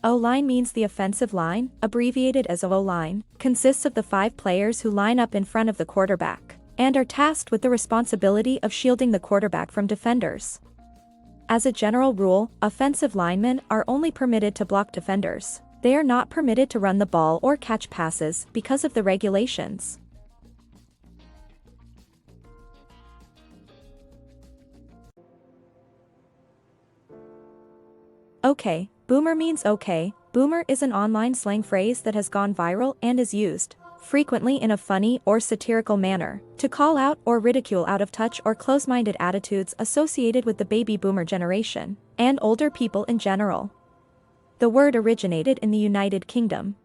O-line means the offensive line, abbreviated as O-line, consists of the 5 players who line up in front of the quarterback, and are tasked with the responsibility of shielding the quarterback from defenders. As a general rule, offensive linemen are only permitted to block defenders. They are not permitted to run the ball or catch passes because of the regulations. Okay, boomer means okay. Boomer is an online slang phrase that has gone viral and is used, frequently in a funny or satirical manner, to call out or ridicule out-of-touch or close-minded attitudes associated with the baby boomer generation, and older people in general. The word originated in the United Kingdom.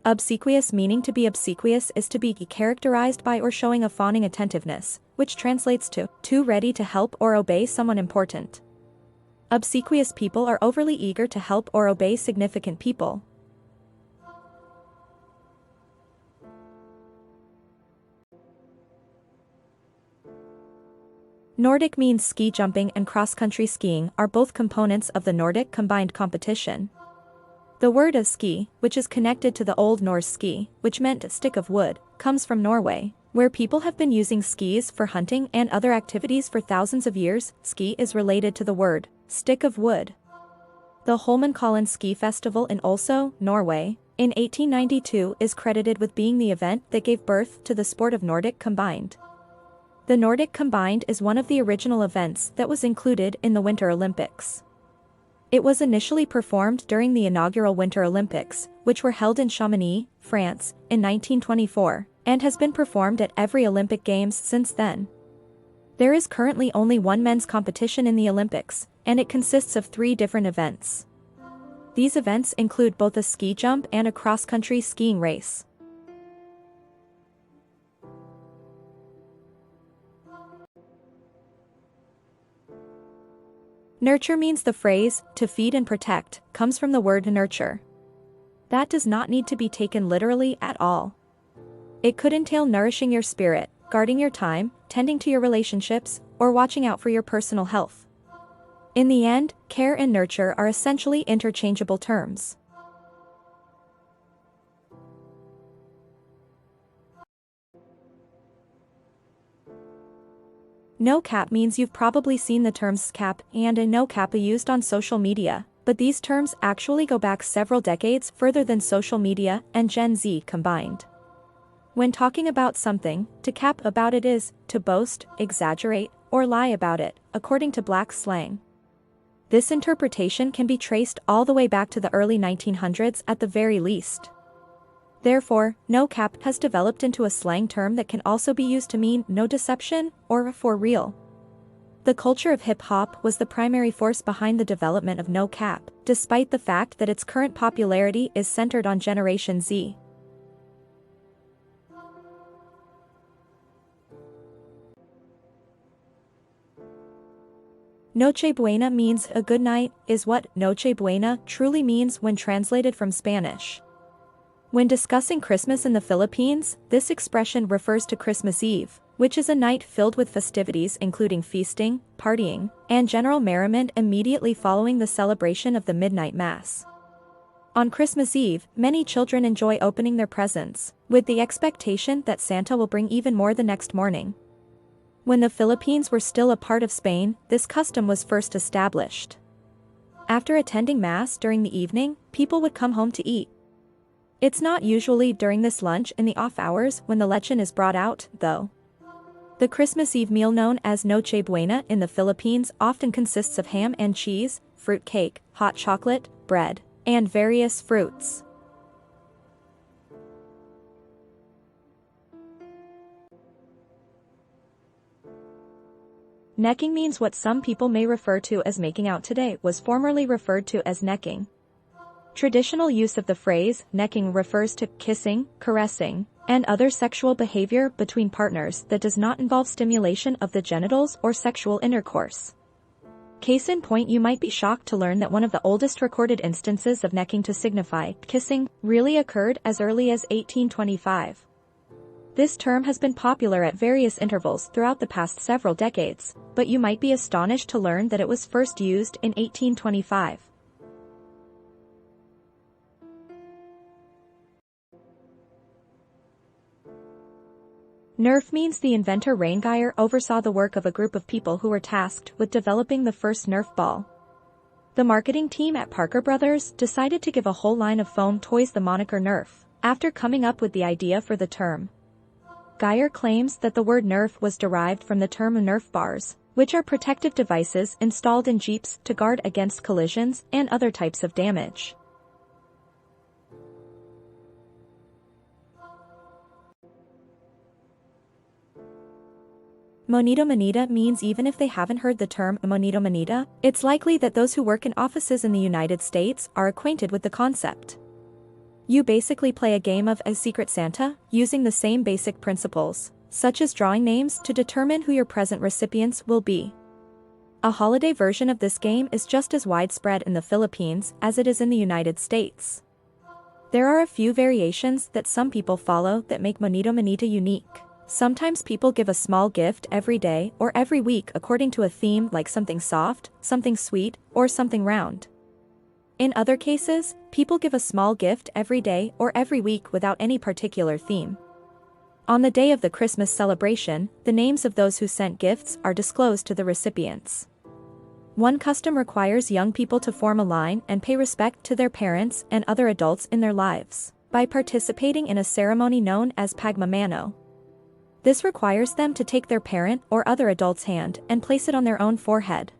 Obsequious meaning to be obsequious is to be characterized by or showing a fawning attentiveness, which translates to too ready to help or obey someone important. Obsequious people are overly eager to help or obey significant people. Nordic means ski jumping and cross-country skiing are both components of the Nordic combined competition. The word of ski, which is connected to the Old Norse ski, which meant stick of wood, comes from Norway, where people have been using skis for hunting and other activities for thousands of years. Ski is related to the word stick of wood. The Holmenkollen Ski Festival in Oslo, Norway, in 1892 is credited with being the event that gave birth to the sport of Nordic combined. The Nordic combined is one of the original events that was included in the Winter Olympics. It was initially performed during the inaugural Winter Olympics, which were held in Chamonix, France, in 1924, and has been performed at every Olympic Games since then. There is currently only one men's competition in the Olympics, and it consists of 3 different events. These events include both a ski jump and a cross-country skiing race. Nurture means the phrase, to feed and protect, comes from the word nurture. That does not need to be taken literally at all. It could entail nourishing your spirit, guarding your time, tending to your relationships, or watching out for your personal health. In the end, care and nurture are essentially interchangeable terms. No cap means you've probably seen the terms cap and a no cap used on social media, but these terms actually go back several decades further than social media and Gen Z combined. When talking about something, to cap about it is to boast, exaggerate, or lie about it, according to Black slang. This interpretation can be traced all the way back to the early 1900s at the very least. Therefore, no cap has developed into a slang term that can also be used to mean no deception or for real. The culture of hip-hop was the primary force behind the development of no cap, despite the fact that its current popularity is centered on Generation Z. Noche buena means a good night, is what Noche buena truly means when translated from Spanish. When discussing Christmas in the Philippines, this expression refers to Christmas Eve, which is a night filled with festivities including feasting, partying, and general merriment immediately following the celebration of the midnight mass. On Christmas Eve, many children enjoy opening their presents, with the expectation that Santa will bring even more the next morning. When the Philippines were still a part of Spain, this custom was first established. After attending Mass during the evening, people would come home to eat. It's not usually during this lunch in the off hours when the lechon is brought out, though. The Christmas Eve meal known as Noche Buena in the Philippines often consists of ham and cheese, fruit cake, hot chocolate, bread, and various fruits. Necking means what some people may refer to as making out today was formerly referred to as necking. Traditional use of the phrase necking refers to kissing, caressing, and other sexual behavior between partners that does not involve stimulation of the genitals or sexual intercourse. Case in point, you might be shocked to learn that one of the oldest recorded instances of necking to signify kissing really occurred as early as 1825. This term has been popular at various intervals throughout the past several decades, but you might be astonished to learn that it was first used in 1825. Nerf means the inventor Reingeier oversaw the work of a group of people who were tasked with developing the first Nerf ball. The marketing team at Parker Brothers decided to give a whole line of foam toys the moniker Nerf, after coming up with the idea for the term. Geyer claims that the word Nerf was derived from the term Nerf bars, which are protective devices installed in Jeeps to guard against collisions and other types of damage. Monito moneta means even if they haven't heard the term monito moneta, it's likely that those who work in offices in the United States are acquainted with the concept. You basically play a game of a Secret Santa, using the same basic principles, such as drawing names to determine who your present recipients will be. A holiday version of this game is just as widespread in the Philippines as it is in the United States. There are a few variations that some people follow that make monito moneta unique. Sometimes people give a small gift every day or every week according to a theme like something soft, something sweet, or something round. In other cases, people give a small gift every day or every week without any particular theme. On the day of the Christmas celebration, the names of those who sent gifts are disclosed to the recipients. One custom requires young people to form a line and pay respect to their parents and other adults in their lives by participating in a ceremony known as pagmamano. This requires them to take their parent or other adult's hand and place it on their own forehead.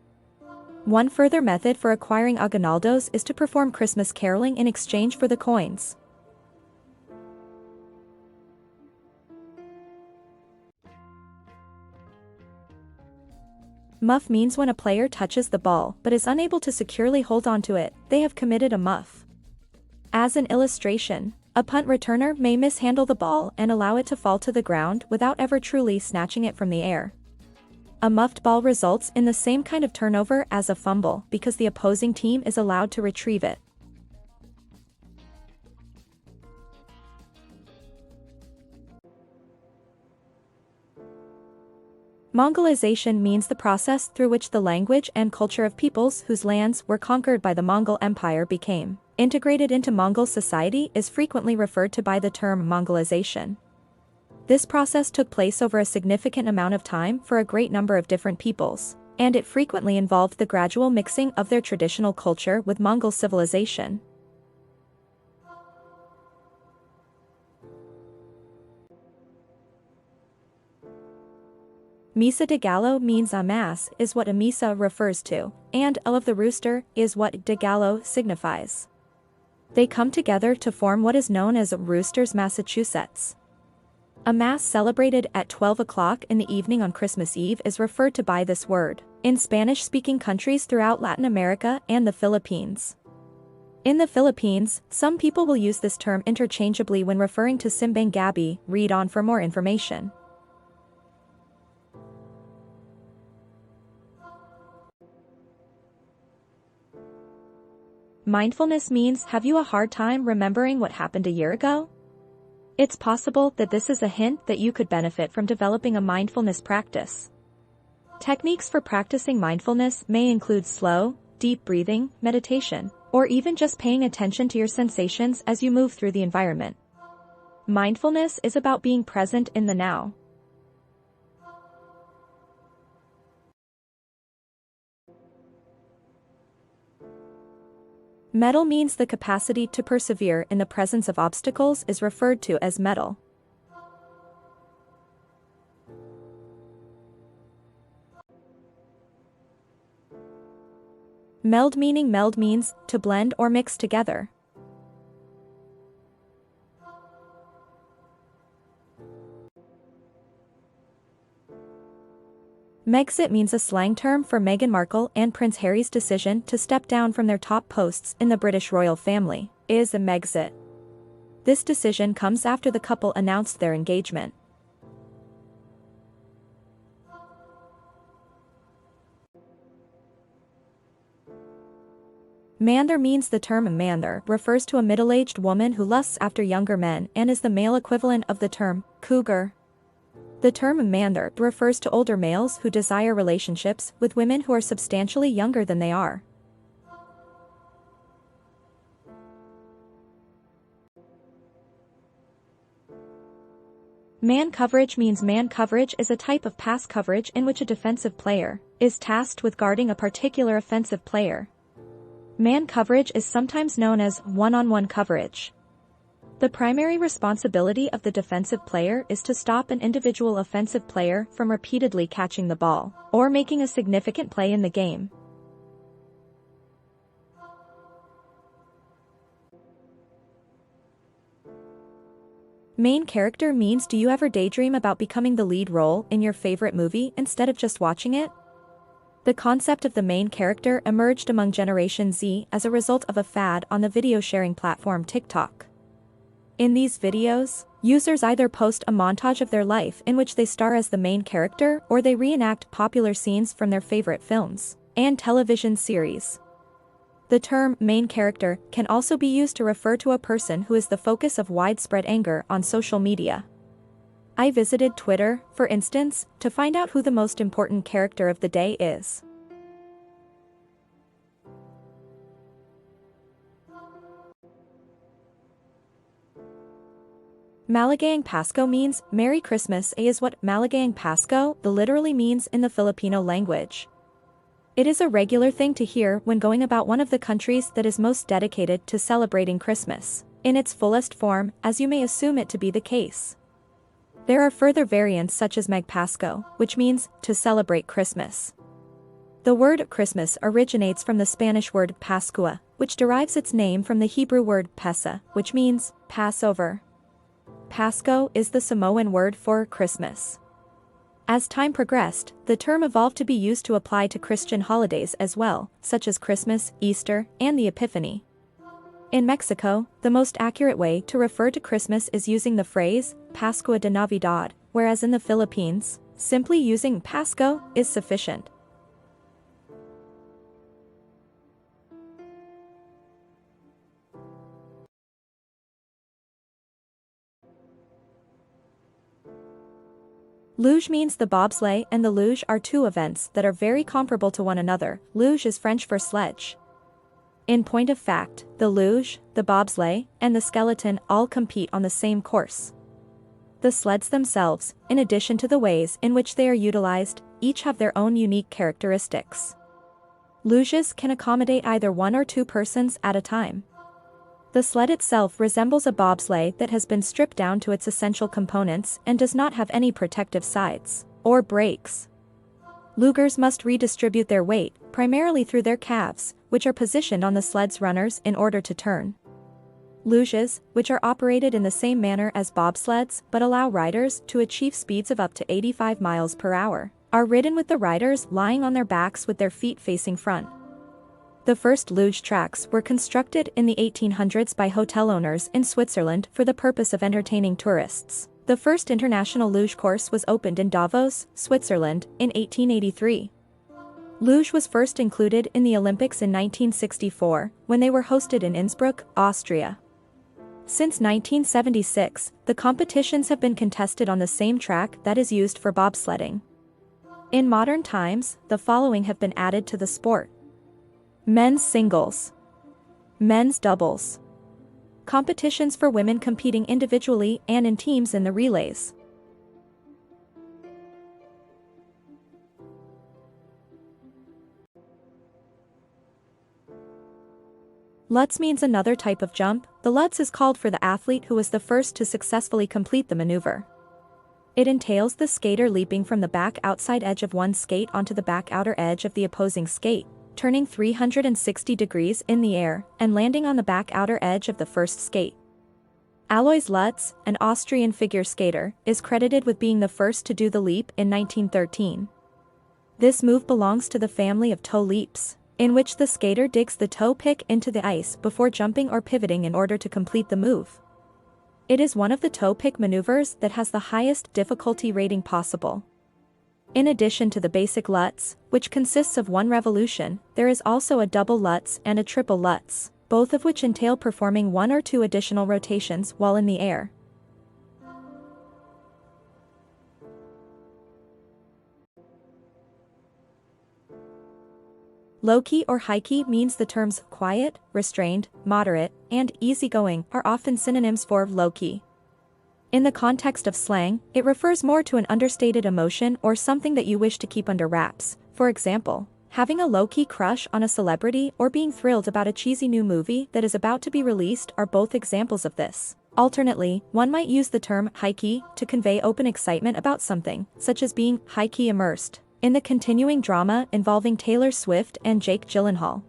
One further method for acquiring aguinaldos is to perform Christmas caroling in exchange for the coins. Muff means when a player touches the ball but is unable to securely hold onto it, they have committed a muff. As an illustration, a punt returner may mishandle the ball and allow it to fall to the ground without ever truly snatching it from the air. A muffed ball results in the same kind of turnover as a fumble because the opposing team is allowed to retrieve it. Mongolization means the process through which the language and culture of peoples whose lands were conquered by the Mongol Empire became integrated into Mongol society is frequently referred to by the term Mongolization. This process took place over a significant amount of time for a great number of different peoples, and it frequently involved the gradual mixing of their traditional culture with Mongol civilization. Misa de gallo means a mass is what a misa refers to, and a of the rooster is what de gallo signifies. They come together to form what is known as Roosters, Massachusetts. A mass celebrated at 12 o'clock in the evening on Christmas Eve is referred to by this word in Spanish-speaking countries throughout Latin America and the Philippines. In the Philippines, some people will use this term interchangeably when referring to simbang gabi. Read on for more information. Mindfulness means have you a hard time remembering what happened a year ago? It's possible that this is a hint that you could benefit from developing a mindfulness practice. Techniques for practicing mindfulness may include slow, deep breathing, meditation, or even just paying attention to your sensations as you move through the environment. Mindfulness is about being present in the now. Mettle means the capacity to persevere in the presence of obstacles is referred to as mettle. Meld means to blend or mix together. Megxit means a slang term for Meghan Markle and Prince Harry's decision to step down from their top posts in the British royal family, is a Megxit. This decision comes after the couple announced their engagement. Mandher means the term mandher refers to a middle-aged woman who lusts after younger men and is the male equivalent of the term cougar. The term mandher refers to older males who desire relationships with women who are substantially younger than they are. Man coverage means man coverage is a type of pass coverage in which a defensive player is tasked with guarding a particular offensive player. Man coverage is sometimes known as one-on-one coverage. The primary responsibility of the defensive player is to stop an individual offensive player from repeatedly catching the ball or making a significant play in the game. Main character means do you ever daydream about becoming the lead role in your favorite movie instead of just watching it? The concept of the main character emerged among Generation Z as a result of a fad on the video sharing platform TikTok. In these videos, users either post a montage of their life in which they star as the main character or they reenact popular scenes from their favorite films and television series. The term main character can also be used to refer to a person who is the focus of widespread anger on social media. I visited Twitter, for instance, to find out who the most important character of the day is. Maligayang Pasko means Merry Christmas is what Maligayang Pasko literally means in the Filipino language. It is a regular thing to hear when going about one of the countries that is most dedicated to celebrating Christmas, in its fullest form, as you may assume it to be the case. There are further variants such as Magpasko, which means to celebrate Christmas. The word Christmas originates from the Spanish word Pascua, which derives its name from the Hebrew word Pesa, which means Passover. Pasko is the Samoan word for Christmas. As time progressed, the term evolved to be used to apply to Christian holidays as well, such as Christmas, Easter, and the Epiphany. In Mexico, the most accurate way to refer to Christmas is using the phrase Pascua de Navidad, whereas in the Philippines, simply using Pasko is sufficient. Luge means the bobsleigh and the luge are two events that are very comparable to one another. Luge is French for sledge. In point of fact, the luge, the bobsleigh, and the skeleton all compete on the same course. The sleds themselves, in addition to the ways in which they are utilized, each have their own unique characteristics. Luges can accommodate either one or two persons at a time. The sled itself resembles a bobsleigh that has been stripped down to its essential components and does not have any protective sides or brakes. Lugers must redistribute their weight, primarily through their calves, which are positioned on the sled's runners in order to turn. Luges, which are operated in the same manner as bobsleds but allow riders to achieve speeds of up to 85 miles per hour, are ridden with the riders lying on their backs with their feet facing front. The first luge tracks were constructed in the 1800s by hotel owners in Switzerland for the purpose of entertaining tourists. The first international luge course was opened in Davos, Switzerland, in 1883. Luge was first included in the Olympics in 1964, when they were hosted in Innsbruck, Austria. Since 1976, the competitions have been contested on the same track that is used for bobsledding. In modern times, the following have been added to the sport: men's singles, men's doubles, competitions for women competing individually and in teams in the relays. Lutz means another type of jump. The Lutz is called for the athlete who was the first to successfully complete the maneuver. It entails the skater leaping from the back outside edge of one skate onto the back outer edge of the opposing skate, turning 360 degrees in the air, and landing on the back outer edge of the first skate. Alois Lutz, an Austrian figure skater, is credited with being the first to do the leap in 1913. This move belongs to the family of toe leaps, in which the skater digs the toe pick into the ice before jumping or pivoting in order to complete the move. It is one of the toe pick maneuvers that has the highest difficulty rating possible. In addition to the basic Lutz, which consists of one revolution, there is also a double Lutz and a triple Lutz, both of which entail performing one or two additional rotations while in the air. Low-key or high-key means the terms quiet, restrained, moderate, and easygoing are often synonyms for low-key. In the context of slang, it refers more to an understated emotion or something that you wish to keep under wraps. For example, having a low-key crush on a celebrity or being thrilled about a cheesy new movie that is about to be released are both examples of this. Alternately, one might use the term high-key to convey open excitement about something, such as being high-key immersed in the continuing drama involving Taylor Swift and Jake Gyllenhaal.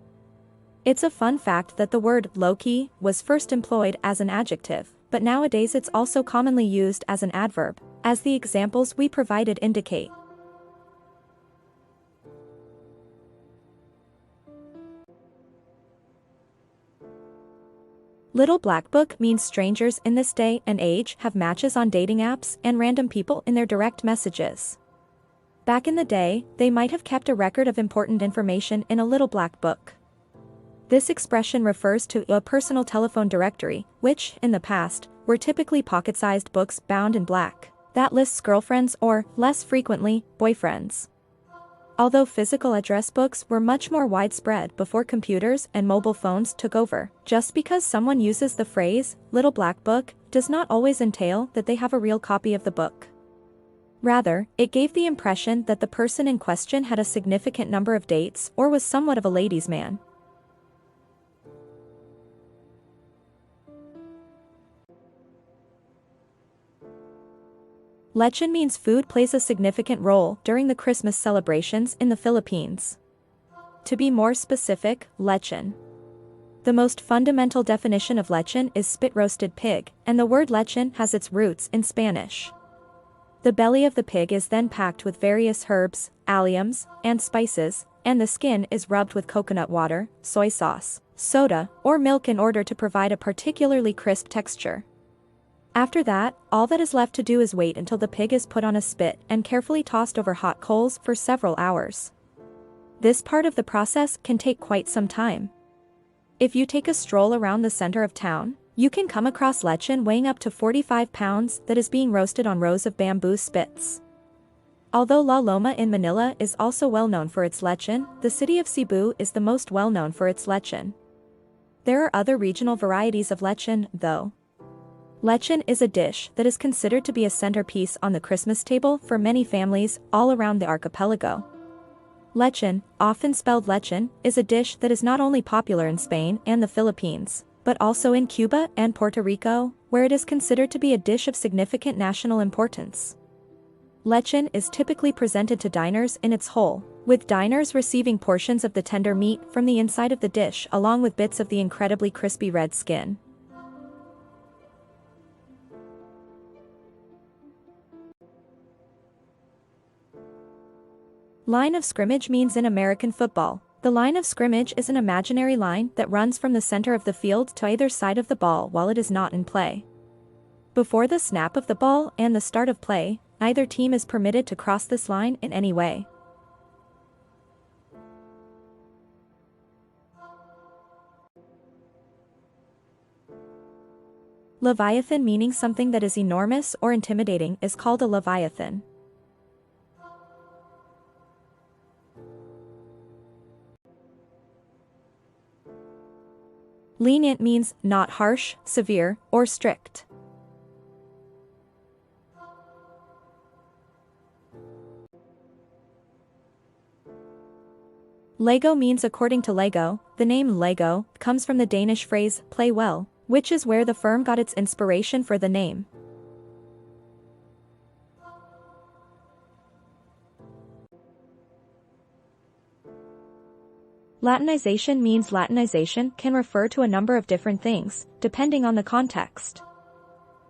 It's a fun fact that the word low-key was first employed as an adjective, but nowadays it's also commonly used as an adverb, as the examples we provided indicate. Little Black Book means strangers in this day and age have matches on dating apps and random people in their direct messages. Back in the day, they might have kept a record of important information in a little black book. This expression refers to a personal telephone directory, which, in the past, were typically pocket-sized books bound in black, that lists girlfriends or, less frequently, boyfriends. Although physical address books were much more widespread before computers and mobile phones took over, just because someone uses the phrase, little black book, does not always entail that they have a real copy of the book. Rather, it gave the impression that the person in question had a significant number of dates or was somewhat of a ladies' man. Lechon means food plays a significant role during the Christmas celebrations in the Philippines. To be more specific, lechon. The most fundamental definition of lechon is spit-roasted pig, and the word lechon has its roots in Spanish. The belly of the pig is then packed with various herbs, alliums, and spices, and the skin is rubbed with coconut water, soy sauce, soda, or milk in order to provide a particularly crisp texture. After that, all that is left to do is wait until the pig is put on a spit and carefully tossed over hot coals for several hours. This part of the process can take quite some time. If you take a stroll around the center of town, you can come across lechon weighing up to 45 pounds that is being roasted on rows of bamboo spits. Although La Loma in Manila is also well known for its lechon, the city of Cebu is the most well known for its lechon. There are other regional varieties of lechon, though. Lechon is a dish that is considered to be a centerpiece on the Christmas table for many families all around the archipelago. Lechon, often spelled lechon, is a dish that is not only popular in Spain and the Philippines, but also in Cuba and Puerto Rico, where it is considered to be a dish of significant national importance. Lechon is typically presented to diners in its whole, with diners receiving portions of the tender meat from the inside of the dish along with bits of the incredibly crispy red skin. Line of scrimmage means in American football, the line of scrimmage is an imaginary line that runs from the center of the field to either side of the ball while it is not in play. Before the snap of the ball and the start of play, neither team is permitted to cross this line in any way. Leviathan, meaning something that is enormous or intimidating, is called a leviathan. Lenient means not harsh, severe, or strict. Lego means, according to Lego, the name Lego comes from the Danish phrase play well, which is where the firm got its inspiration for the name. Latinization means Latinization can refer to a number of different things, depending on the context.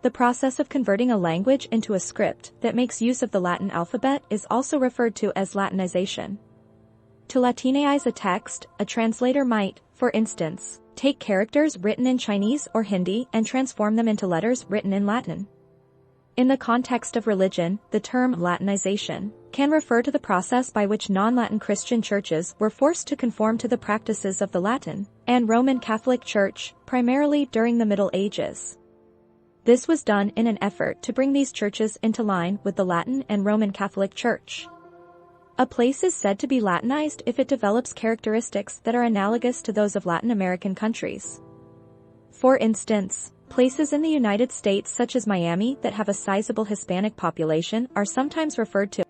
The process of converting a language into a script that makes use of the Latin alphabet is also referred to as Latinization. To Latinize a text, a translator might, for instance, take characters written in Chinese or Hindi and transform them into letters written in Latin. In the context of religion, the term Latinization can refer to the process by which non-Latin Christian churches were forced to conform to the practices of the Latin and Roman Catholic Church, primarily during the Middle Ages. This was done in an effort to bring these churches into line with the Latin and Roman Catholic Church. A place is said to be Latinized if it develops characteristics that are analogous to those of Latin American countries. For instance, places in the United States such as Miami that have a sizable Hispanic population are sometimes referred to.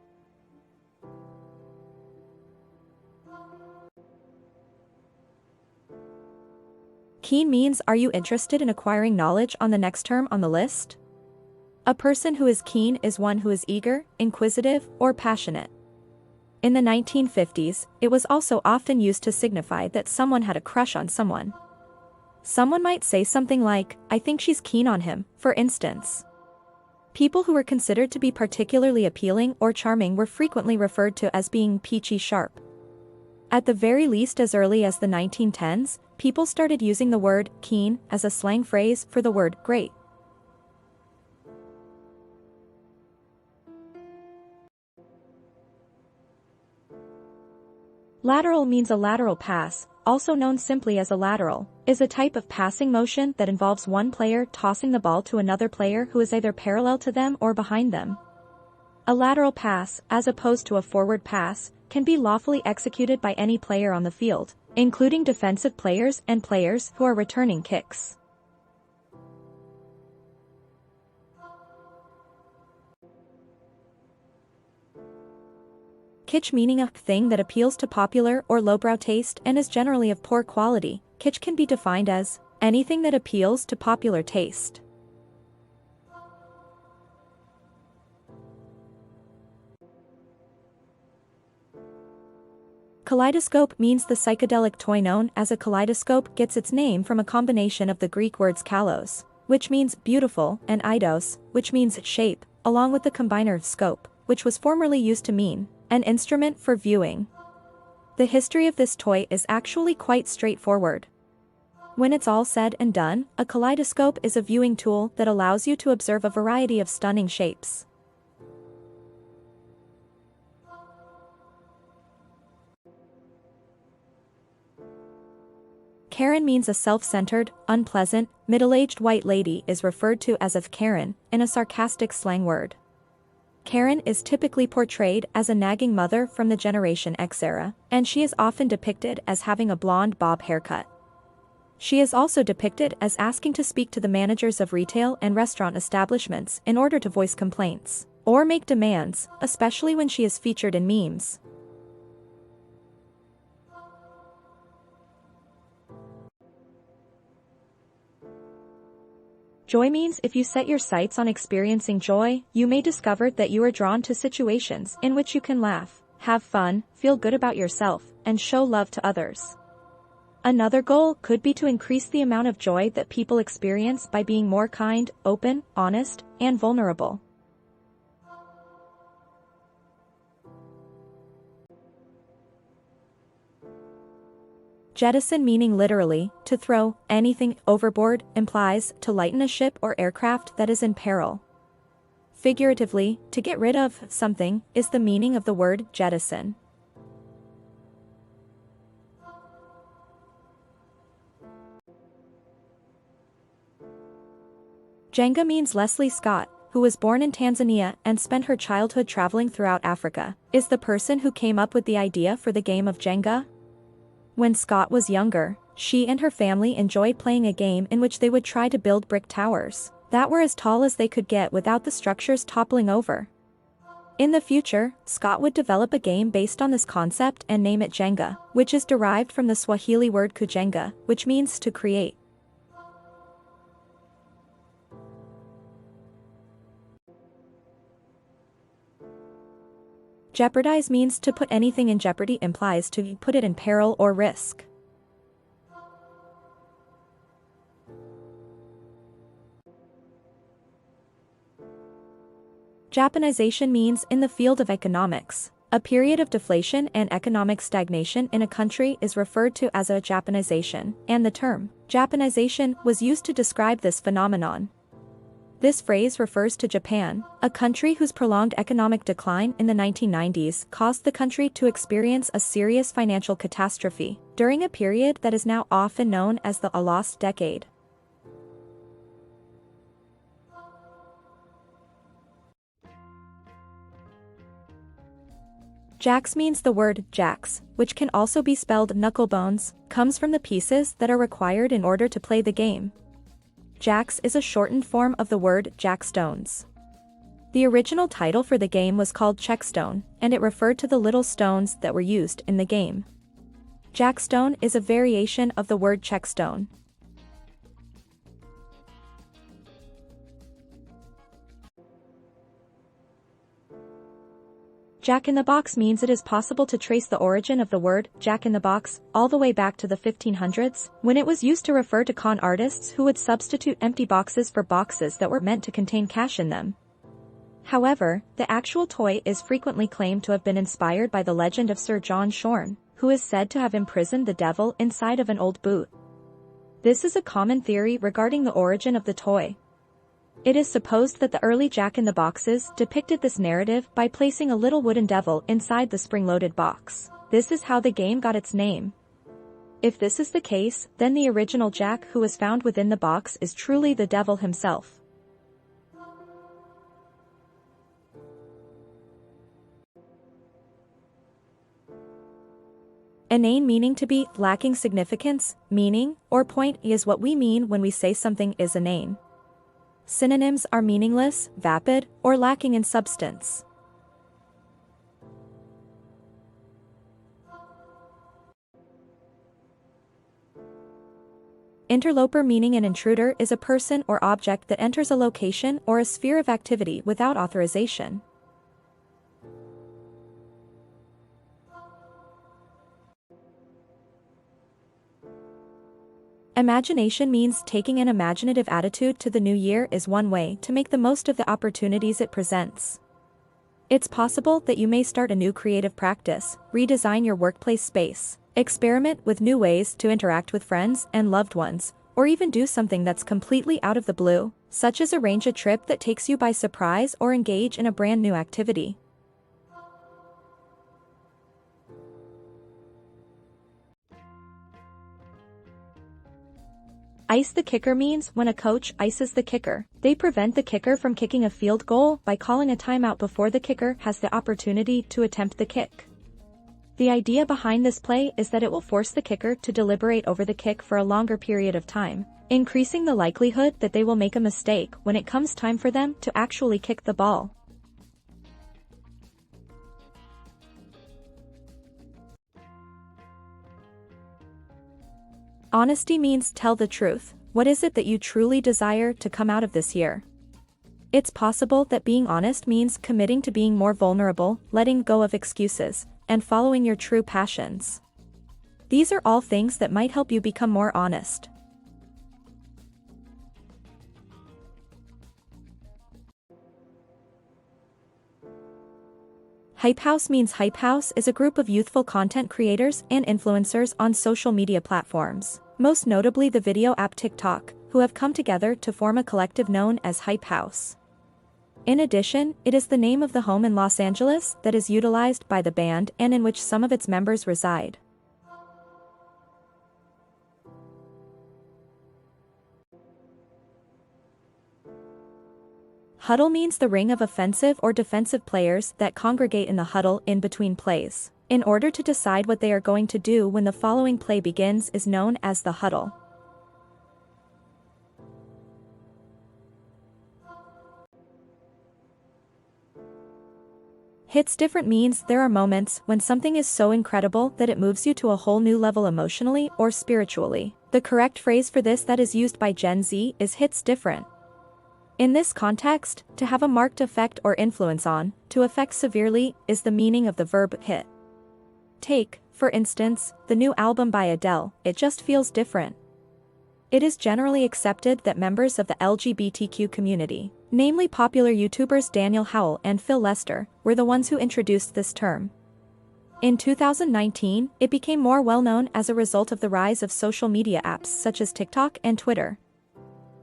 Keen means are you interested in acquiring knowledge on the next term on the list? A person who is keen is one who is eager, inquisitive, or passionate. In the 1950s, it was also often used to signify that someone had a crush on someone. Someone might say something like, "I think she's keen on him," for instance. People who were considered to be particularly appealing or charming were frequently referred to as being peachy sharp. At the very least, as early as the 1910s, people started using the word keen as a slang phrase for the word great. Lateral means a lateral pass, also known simply as a lateral, is a type of passing motion that involves one player tossing the ball to another player who is either parallel to them or behind them. A lateral pass, as opposed to a forward pass, can be lawfully executed by any player on the field, including defensive players and players who are returning kicks. Kitsch, meaning a thing that appeals to popular or lowbrow taste and is generally of poor quality. Kitsch can be defined as anything that appeals to popular taste. Kaleidoscope means the psychedelic toy known as a kaleidoscope gets its name from a combination of the Greek words kalos, which means beautiful, and eidos, which means shape, along with the combiner scope, which was formerly used to mean an instrument for viewing. The history of this toy is actually quite straightforward. When it's all said and done, a kaleidoscope is a viewing tool that allows you to observe a variety of stunning shapes. Karen means a self-centered, unpleasant, middle-aged white lady is referred to as a Karen, in a sarcastic slang word. Karen is typically portrayed as a nagging mother from the Generation X era, and she is often depicted as having a blonde bob haircut. She is also depicted as asking to speak to the managers of retail and restaurant establishments in order to voice complaints or make demands, especially when she is featured in memes. Joy means if you set your sights on experiencing joy, you may discover that you are drawn to situations in which you can laugh, have fun, feel good about yourself, and show love to others. Another goal could be to increase the amount of joy that people experience by being more kind, open, honest, and vulnerable. Jettison, meaning literally, to throw anything overboard, implies to lighten a ship or aircraft that is in peril. Figuratively, to get rid of something is the meaning of the word jettison. Jenga means Leslie Scott, who was born in Tanzania and spent her childhood traveling throughout Africa, is the person who came up with the idea for the game of Jenga. When Scott was younger, she and her family enjoyed playing a game in which they would try to build brick towers that were as tall as they could get without the structures toppling over. In the future, Scott would develop a game based on this concept and name it Jenga, which is derived from the Swahili word kujenga, which means to create. Jeopardize means to put anything in jeopardy, implies to put it in peril or risk. Japanization means in the field of economics, a period of deflation and economic stagnation in a country is referred to as a Japanization, and the term Japanization was used to describe this phenomenon. This phrase refers to Japan, a country whose prolonged economic decline in the 1990s caused the country to experience a serious financial catastrophe during a period that is now often known as the lost decade. Jacks means the word jacks, which can also be spelled knucklebones, comes from the pieces that are required in order to play the game. Jacks is a shortened form of the word jackstones. The original title for the game was called Checkstone, and it referred to the little stones that were used in the game. Jackstone is a variation of the word checkstone. Jack-in-the-box means it is possible to trace the origin of the word jack-in-the-box all the way back to the 1500s, when it was used to refer to con artists who would substitute empty boxes for boxes that were meant to contain cash in them. However, the actual toy is frequently claimed to have been inspired by the legend of Sir John Shorn, who is said to have imprisoned the devil inside of an old boot. This is a common theory regarding the origin of the toy. It is supposed that the early jack-in-the-boxes depicted this narrative by placing a little wooden devil inside the spring-loaded box. This is how the game got its name. If this is the case, then the original Jack who was found within the box is truly the devil himself. Inane meaning to be lacking significance, meaning, or point is what we mean when we say something is inane. Synonyms are meaningless, vapid, or lacking in substance. Interloper meaning an intruder is a person or object that enters a location or a sphere of activity without authorization. Imagination means taking an imaginative attitude to the new year is one way to make the most of the opportunities it presents. It's possible that you may start a new creative practice, redesign your workplace space, experiment with new ways to interact with friends and loved ones, or even do something that's completely out of the blue, such as arrange a trip that takes you by surprise or engage in a brand new activity. Ice the kicker means when a coach ices the kicker, they prevent the kicker from kicking a field goal by calling a timeout before the kicker has the opportunity to attempt the kick. The idea behind this play is that it will force the kicker to deliberate over the kick for a longer period of time, increasing the likelihood that they will make a mistake when it comes time for them to actually kick the ball. Honesty means tell the truth. What is it that you truly desire to come out of this year? It's possible that being honest means committing to being more vulnerable, letting go of excuses, and following your true passions. These are all things that might help you become more honest. Hype House means Hype House is a group of youthful content creators and influencers on social media platforms, most notably the video app TikTok, who have come together to form a collective known as Hype House. In addition, it is the name of the home in Los Angeles that is utilized by the band and in which some of its members reside. Huddle means the ring of offensive or defensive players that congregate in the huddle in between plays, in order to decide what they are going to do when the following play begins is known as the huddle. Hits different means there are moments when something is so incredible that it moves you to a whole new level emotionally or spiritually. The correct phrase for this that is used by Gen Z is hits different. In this context, to have a marked effect or influence on, to affect severely, is the meaning of the verb hit. Take, for instance, the new album by Adele, It Just Feels Different. It is generally accepted that members of the LGBTQ community, namely popular YouTubers Daniel Howell and Phil Lester, were the ones who introduced this term. In 2019, it became more well-known as a result of the rise of social media apps such as TikTok and Twitter.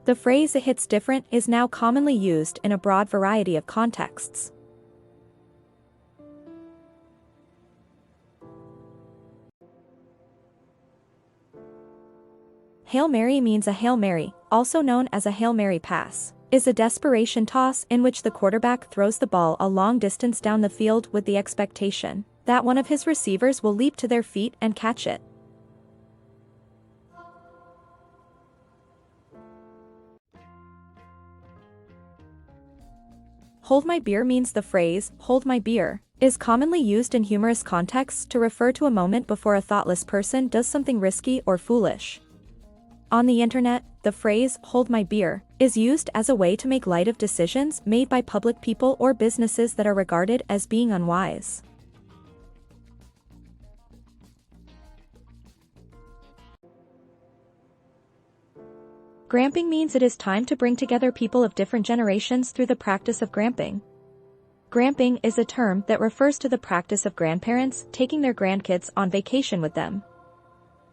The phrase "it hits different" is now commonly used in a broad variety of contexts. Hail Mary means a Hail Mary, also known as a Hail Mary pass, is a desperation toss in which the quarterback throws the ball a long distance down the field with the expectation that one of his receivers will leap to their feet and catch it. Hold my beer means the phrase, hold my beer, is commonly used in humorous contexts to refer to a moment before a thoughtless person does something risky or foolish. On the internet, the phrase, hold my beer, is used as a way to make light of decisions made by public people or businesses that are regarded as being unwise. Gramping means it is time to bring together people of different generations through the practice of gramping. Gramping is a term that refers to the practice of grandparents taking their grandkids on vacation with them.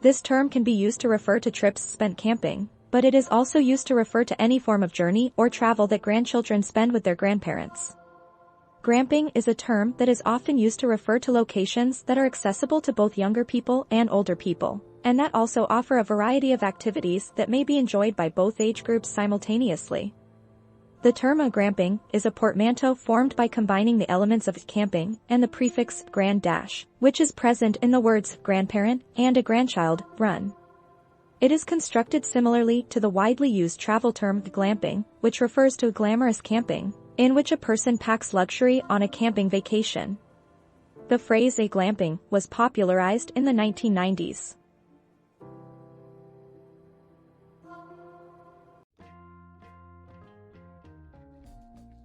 This term can be used to refer to trips spent camping, but it is also used to refer to any form of journey or travel that grandchildren spend with their grandparents. Gramping is a term that is often used to refer to locations that are accessible to both younger people and older people, and that also offer a variety of activities that may be enjoyed by both age groups simultaneously. The term gramping is a portmanteau formed by combining the elements of camping and the prefix grand dash, which is present in the words grandparent and a grandchild, run. It is constructed similarly to the widely used travel term glamping, which refers to glamorous camping, in which a person packs luxury on a camping vacation. The phrase glamping was popularized in the 1990s.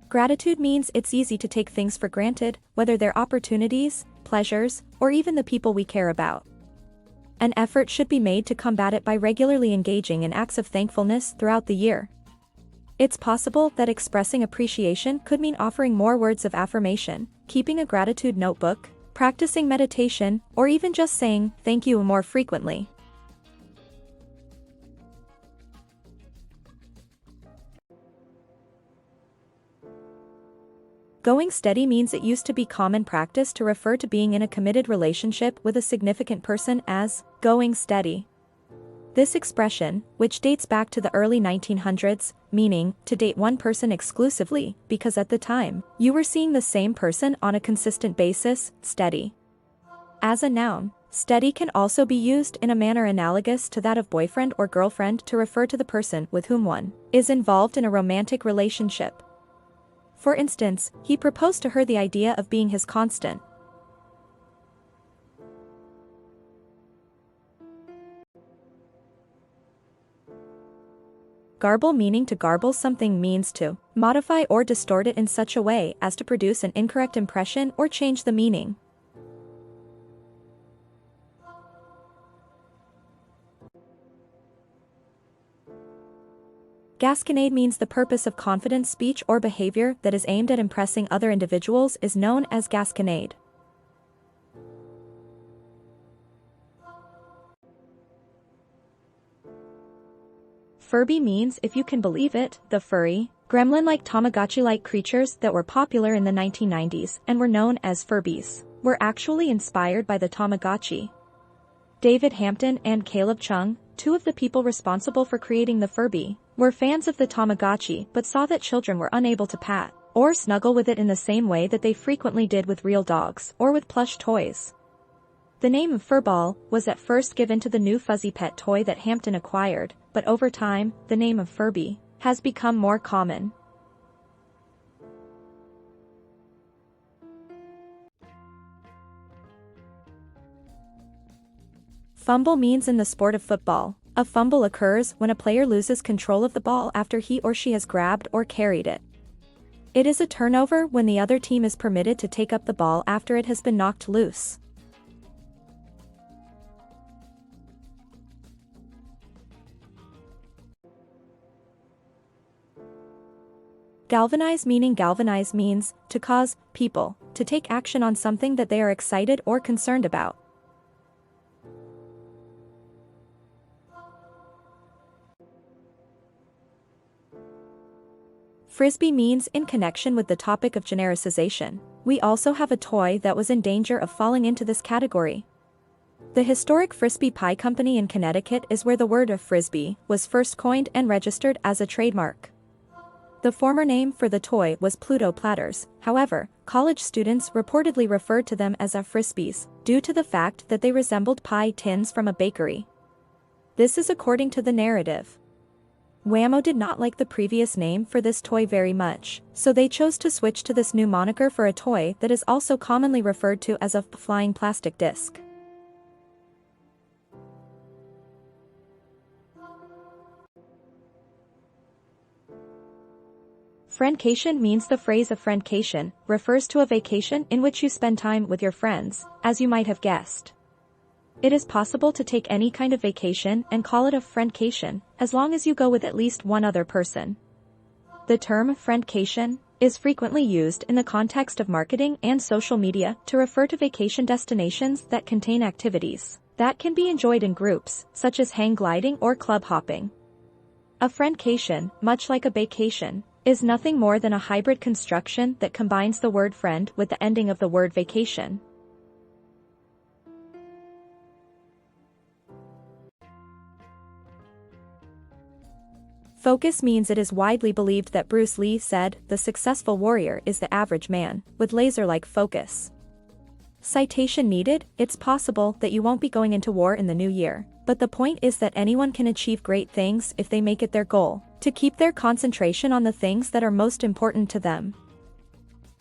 Gratitude means it's easy to take things for granted, whether they're opportunities, pleasures, or even the people we care about. An effort should be made to combat it by regularly engaging in acts of thankfulness throughout the year. It's possible that expressing appreciation could mean offering more words of affirmation, keeping a gratitude notebook, practicing meditation, or even just saying thank you more frequently. Going steady means it used to be common practice to refer to being in a committed relationship with a significant person as going steady. This expression, which dates back to the early 1900s, meaning to date one person exclusively, because at the time, you were seeing the same person on a consistent basis, steady. As a noun, steady can also be used in a manner analogous to that of boyfriend or girlfriend to refer to the person with whom one is involved in a romantic relationship. For instance, he proposed to her the idea of being his constant. Garble meaning to garble something means to modify or distort it in such a way as to produce an incorrect impression or change the meaning. Gasconade means the purpose of confident speech or behavior that is aimed at impressing other individuals is known as gasconade. Furby means, if you can believe it, the furry, gremlin-like Tamagotchi-like creatures that were popular in the 1990s and were known as Furbies, were actually inspired by the Tamagotchi. David Hampton and Caleb Chung, two of the people responsible for creating the Furby, were fans of the Tamagotchi but saw that children were unable to pat or snuggle with it in the same way that they frequently did with real dogs or with plush toys. The name of Furball was at first given to the new fuzzy pet toy that Hampton acquired, but over time, the name of Furby has become more common. Fumble means in the sport of football, a fumble occurs when a player loses control of the ball after he or she has grabbed or carried it. It is a turnover when the other team is permitted to take up the ball after it has been knocked loose. Galvanize means to cause people to take action on something that they are excited or concerned about. Frisbee means in connection with the topic of genericization. We also have a toy that was in danger of falling into this category. The historic Frisbee Pie Company in Connecticut is where the word of Frisbee was first coined and registered as a trademark. The former name for the toy was Pluto Platters. However, college students reportedly referred to them as Frisbees, due to the fact that they resembled pie tins from a bakery. This is according to the narrative. Wham-O did not like the previous name for this toy very much, so they chose to switch to this new moniker for a toy that is also commonly referred to as a flying plastic disc. Friendcation means the phrase a friendcation refers to a vacation in which you spend time with your friends, as you might have guessed. It is possible to take any kind of vacation and call it a friendcation, as long as you go with at least one other person. The term friendcation is frequently used in the context of marketing and social media to refer to vacation destinations that contain activities that can be enjoyed in groups, such as hang gliding or club hopping. A friendcation, much like a vacation, is nothing more than a hybrid construction that combines the word friend with the ending of the word vacation. Focus means it is widely believed that Bruce Lee said, "The successful warrior is the average man, with laser-like focus." Citation needed. It's possible that you won't be going into war in the new year, but the point is that anyone can achieve great things if they make it their goal to keep their concentration on the things that are most important to them.